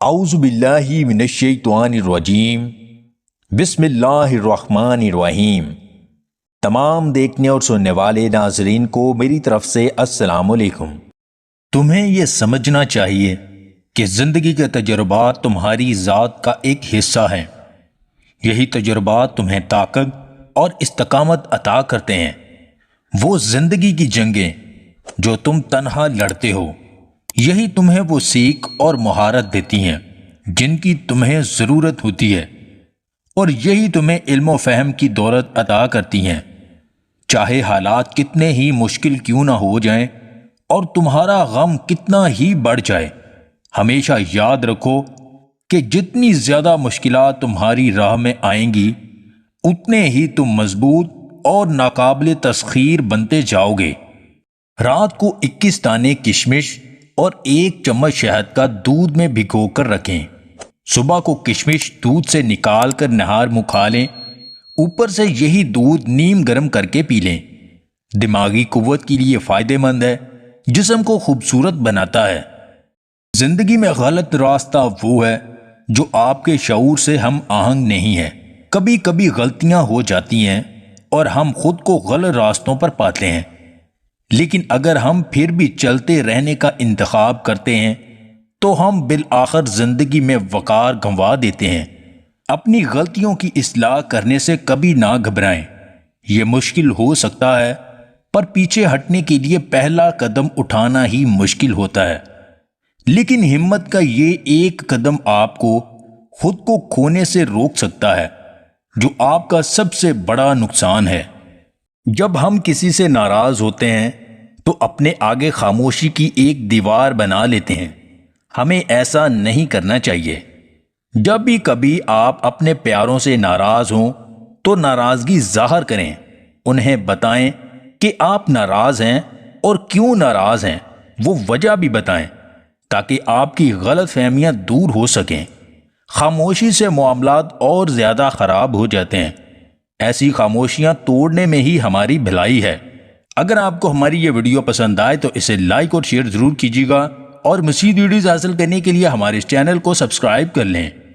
اعوذ باللہ من الشیطان الرجیم بسم اللہ الرحمن الرحیم۔ تمام دیکھنے اور سننے والے ناظرین کو میری طرف سے السلام علیکم۔ تمہیں یہ سمجھنا چاہیے کہ زندگی کے تجربات تمہاری ذات کا ایک حصہ ہیں۔ یہی تجربات تمہیں طاقت اور استقامت عطا کرتے ہیں۔ وہ زندگی کی جنگیں جو تم تنہا لڑتے ہو، یہی تمہیں وہ سیکھ اور مہارت دیتی ہیں جن کی تمہیں ضرورت ہوتی ہے، اور یہی تمہیں علم و فہم کی دولت عطا کرتی ہیں۔ چاہے حالات کتنے ہی مشکل کیوں نہ ہو جائیں اور تمہارا غم کتنا ہی بڑھ جائے، ہمیشہ یاد رکھو کہ جتنی زیادہ مشکلات تمہاری راہ میں آئیں گی، اتنے ہی تم مضبوط اور ناقابل تسخیر بنتے جاؤ گے۔ رات کو 21 دانے کشمش اور 1 چمچ شہد کا دودھ میں بھگو کر رکھیں۔ صبح کو کشمش دودھ سے نکال کر نہار منہ کھا لیں، اوپر سے یہی دودھ نیم گرم کر کے پی لیں۔ دماغی قوت کے لیے فائدہ مند ہے، جسم کو خوبصورت بناتا ہے۔ زندگی میں غلط راستہ وہ ہے جو آپ کے شعور سے ہم آہنگ نہیں ہے۔ کبھی کبھی غلطیاں ہو جاتی ہیں اور ہم خود کو غلط راستوں پر پاتے ہیں، لیکن اگر ہم پھر بھی چلتے رہنے کا انتخاب کرتے ہیں تو ہم بالآخر زندگی میں وقار گنوا دیتے ہیں۔ اپنی غلطیوں کی اصلاح کرنے سے کبھی نہ گھبرائیں۔ یہ مشکل ہو سکتا ہے، پر پیچھے ہٹنے کے لیے پہلا قدم اٹھانا ہی مشکل ہوتا ہے، لیکن ہمت کا یہ ایک قدم آپ کو خود کو کھونے سے روک سکتا ہے، جو آپ کا سب سے بڑا نقصان ہے۔ جب ہم کسی سے ناراض ہوتے ہیں تو اپنے آگے خاموشی کی ایک دیوار بنا لیتے ہیں۔ ہمیں ایسا نہیں کرنا چاہیے۔ جب بھی کبھی آپ اپنے پیاروں سے ناراض ہوں تو ناراضگی ظاہر کریں، انہیں بتائیں کہ آپ ناراض ہیں اور کیوں ناراض ہیں، وہ وجہ بھی بتائیں تاکہ آپ کی غلط فہمیاں دور ہو سکیں۔ خاموشی سے معاملات اور زیادہ خراب ہو جاتے ہیں۔ ایسی خاموشیاں توڑنے میں ہی ہماری بھلائی ہے۔ اگر آپ کو ہماری یہ ویڈیو پسند آئے تو اسے لائک اور شیئر ضرور کیجیے گا، اور مزید ویڈیوز حاصل کرنے کے لیے ہمارے اس چینل کو سبسکرائب کر لیں۔